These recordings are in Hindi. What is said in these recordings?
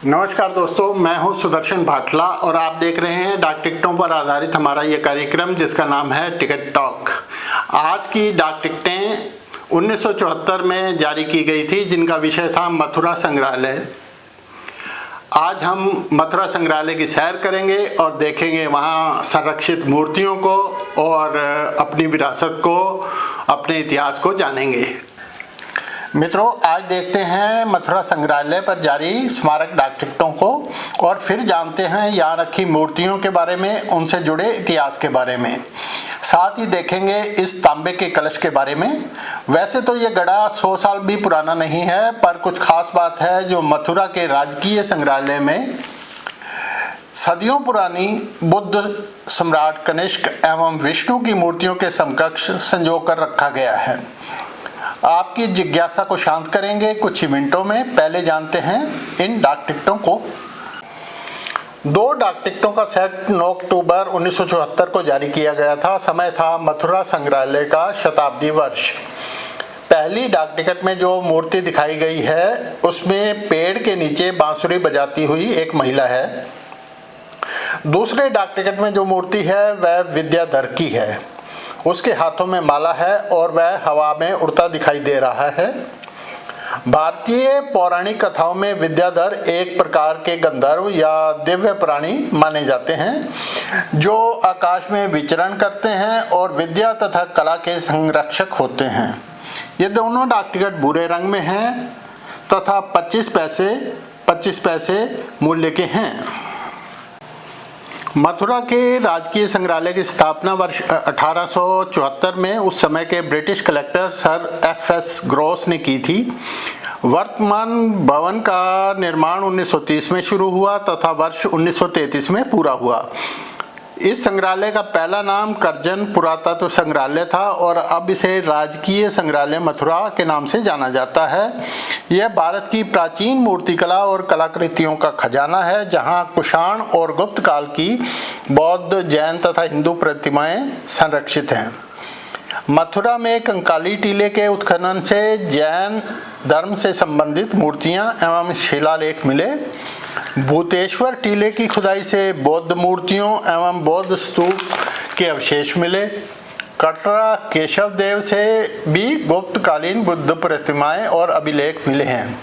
नमस्कार दोस्तों, मैं हूं सुदर्शन भाटला और आप देख रहे हैं डाक टिकटों पर आधारित हमारा ये कार्यक्रम जिसका नाम है टिकट टॉक। आज की डाक टिकटें 1974 में जारी की गई थी, जिनका विषय था मथुरा संग्रहालय। आज हम मथुरा संग्रहालय की सैर करेंगे और देखेंगे वहाँ संरक्षित मूर्तियों को और अपनी विरासत को, अपने इतिहास को जानेंगे। मित्रों, आज देखते हैं मथुरा संग्रहालय पर जारी स्मारक डाक टिकटों को और फिर जानते हैं यहाँ रखी मूर्तियों के बारे में, उनसे जुड़े इतिहास के बारे में। साथ ही देखेंगे इस तांबे के कलश के बारे में। वैसे तो ये गड़ा 100 साल भी पुराना नहीं है, पर कुछ खास बात है जो मथुरा के राजकीय संग्रहालय में सदियों पुरानी बुद्ध, सम्राट कनिष्क एवं विष्णु की मूर्तियों के समकक्ष संजो कर रखा गया है। आपकी जिज्ञासा को शांत करेंगे कुछ ही मिनटों में। पहले जानते हैं इन डाक टिकटों को। 2 डाक टिकटों का सेट 9 अक्टूबर 1974 को जारी किया गया था। समय था मथुरा संग्रहालय का शताब्दी वर्ष। पहली डाक टिकट में जो मूर्ति दिखाई गई है उसमें पेड़ के नीचे बांसुरी बजाती हुई एक महिला है। दूसरे डाक टिकट में जो मूर्ति है वह विद्याधर की है। उसके हाथों में माला है और वह हवा में उड़ता दिखाई दे रहा है। भारतीय पौराणिक कथाओं में विद्याधर एक प्रकार के गंधर्व या दिव्य प्राणी माने जाते हैं जो आकाश में विचरण करते हैं और विद्या तथा कला के संरक्षक होते हैं। ये दोनों डाक टिकट भूरे रंग में हैं तथा 25 पैसे मूल्य के हैं। मथुरा के राजकीय संग्रहालय की स्थापना वर्ष 1874 में उस समय के ब्रिटिश कलेक्टर सर एफ.एस. ग्रॉस ने की थी। वर्तमान भवन का निर्माण 1930 में शुरू हुआ तथा वर्ष 1933 में पूरा हुआ। इस संग्रहालय का पहला नाम करजन पुरातत्व संग्रहालय था और अब इसे राजकीय संग्रहालय मथुरा के नाम से जाना जाता है। यह भारत की प्राचीन मूर्तिकला और कलाकृतियों का खजाना है, जहां कुषाण और गुप्त काल की बौद्ध, जैन तथा हिंदू प्रतिमाएं संरक्षित हैं। मथुरा में कंकाली टीले के उत्खनन से जैन धर्म से संबंधित मूर्तियां एवं शिलालेख मिले। भूतेश्वर टीले की खुदाई से बौद्ध मूर्तियों एवं बौद्ध स्तूप के अवशेष मिले। कटरा केशव देव से भी गुप्तकालीन बुद्ध प्रतिमाएं और अभिलेख मिले हैं।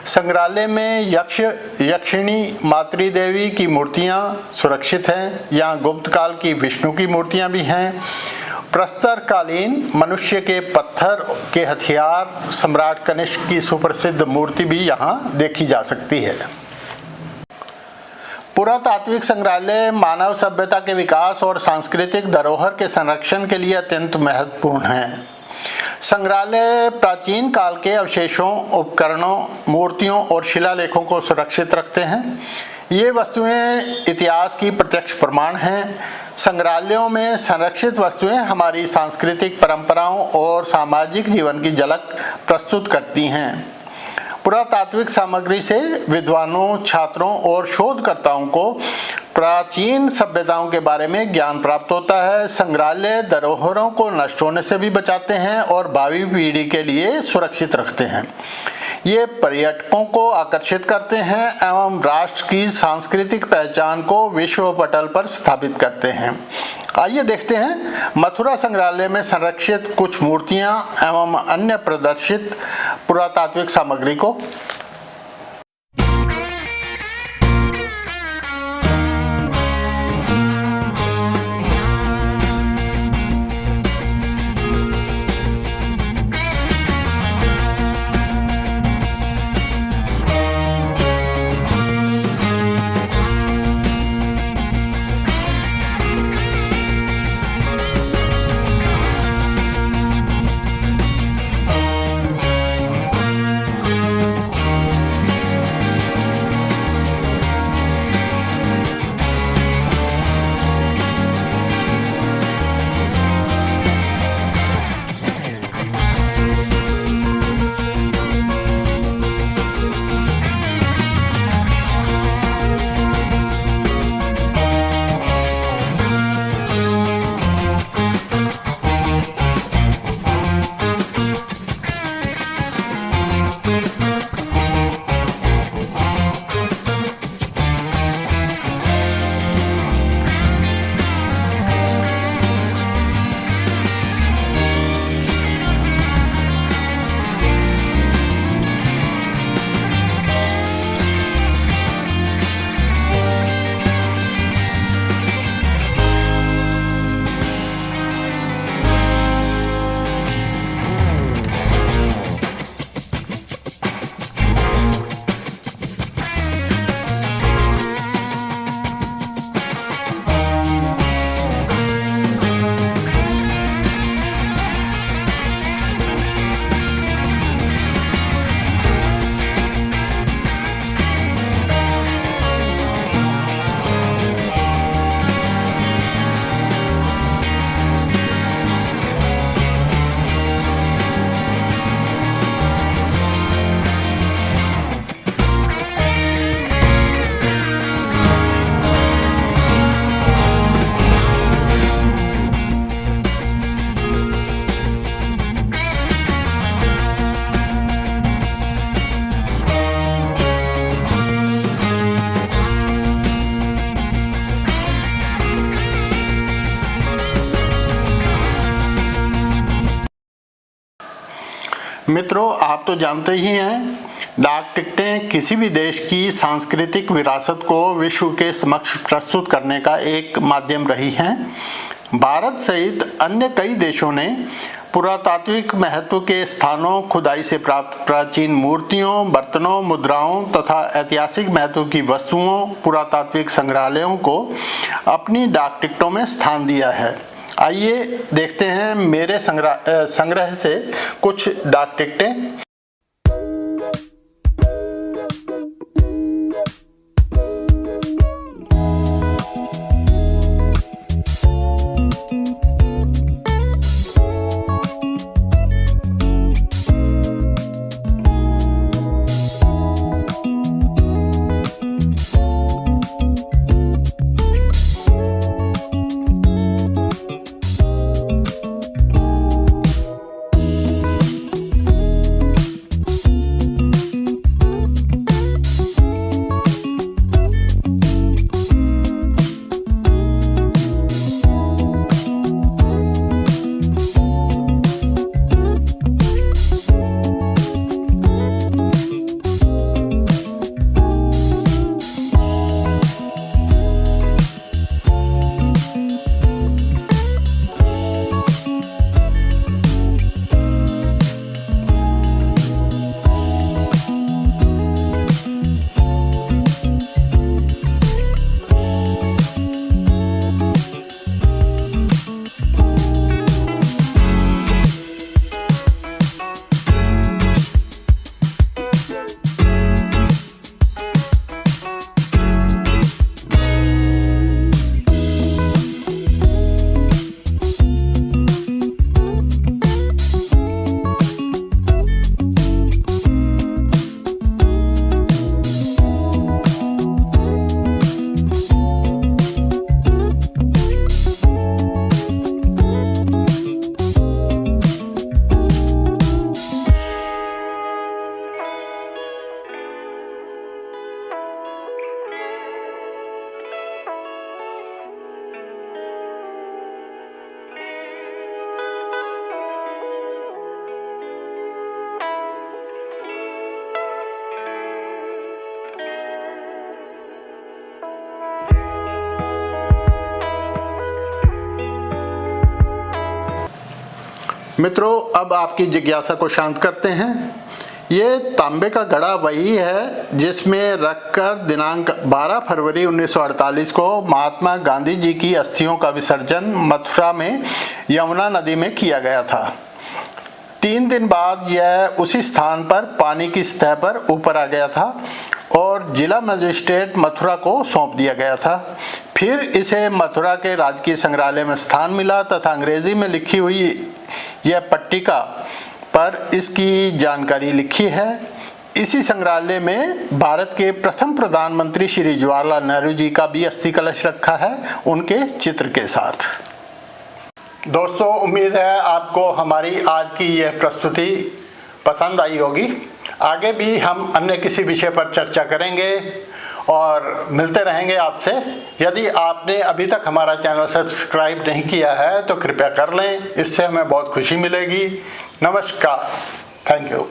संग्रहालय में यक्ष, यक्षिणी, मातृ देवी की मूर्तियां सुरक्षित हैं। यहाँ गुप्त काल की विष्णु की मूर्तियां भी हैं। प्रस्तर कालीन मनुष्य के पत्थर के हथियार, सम्राट कनिष्क की सुप्रसिद्ध मूर्ति भी यहाँ देखी जा सकती है। पुरातात्विक संग्रहालय मानव सभ्यता के विकास और सांस्कृतिक धरोहर के संरक्षण के लिए अत्यंत महत्वपूर्ण है। संग्रहालय प्राचीन काल के अवशेषों, उपकरणों, मूर्तियों और शिलालेखों को सुरक्षित रखते हैं। ये वस्तुएं इतिहास की प्रत्यक्ष प्रमाण हैं। संग्रहालयों में संरक्षित वस्तुएं हमारी सांस्कृतिक परंपराओं और सामाजिक जीवन की झलक प्रस्तुत करती हैं। पुरातात्विक सामग्री से विद्वानों, छात्रों और शोधकर्ताओं को प्राचीन सभ्यताओं के बारे में ज्ञान प्राप्त होता है। संग्रहालय धरोहरों को नष्ट होने से भी बचाते हैं और भावी पीढ़ी के लिए सुरक्षित रखते हैं। ये पर्यटकों को आकर्षित करते हैं एवं राष्ट्र की सांस्कृतिक पहचान को विश्व पटल पर स्थापित करते हैं। आइए देखते हैं मथुरा संग्रहालय में संरक्षित कुछ मूर्तियां एवं अन्य प्रदर्शित पुरातात्विक सामग्री को। मित्रों, आप तो जानते ही हैं, डाक टिकटें किसी भी देश की सांस्कृतिक विरासत को विश्व के समक्ष प्रस्तुत करने का एक माध्यम रही हैं। भारत सहित अन्य कई देशों ने पुरातात्विक महत्व के स्थानों, खुदाई से प्राप्त प्राचीन मूर्तियों, बर्तनों, मुद्राओं तथा ऐतिहासिक महत्व की वस्तुओं, पुरातात्विक संग्रहालयों को अपनी डाक टिकटों में स्थान दिया है। आइए देखते हैं मेरे संग्रह से कुछ डाक टिकटें। मित्रों, अब आपकी जिज्ञासा को शांत करते हैं। ये तांबे का घड़ा वही है जिसमें रखकर दिनांक 12 फरवरी 1948 को महात्मा गांधी जी की अस्थियों का विसर्जन मथुरा में यमुना नदी में किया गया था। 3 दिन बाद यह उसी स्थान पर पानी की सतह पर ऊपर आ गया था और जिला मजिस्ट्रेट मथुरा को सौंप दिया गया था। फिर इसे मथुरा के राजकीय संग्रहालय में स्थान मिला तथा अंग्रेजी में लिखी हुई यह पट्टिका पर इसकी जानकारी लिखी है। इसी संग्रहालय में भारत के प्रथम प्रधानमंत्री श्री जवाहरलाल नेहरू जी का भी अस्थि कलश रखा है, उनके चित्र के साथ। दोस्तों, उम्मीद है आपको हमारी आज की यह प्रस्तुति पसंद आई होगी। आगे भी हम अन्य किसी विषय पर चर्चा करेंगे और मिलते रहेंगे आपसे। यदि आपने अभी तक हमारा चैनल सब्सक्राइब नहीं किया है तो कृपया कर लें, इससे हमें बहुत खुशी मिलेगी। नमस्कार, थैंक यू।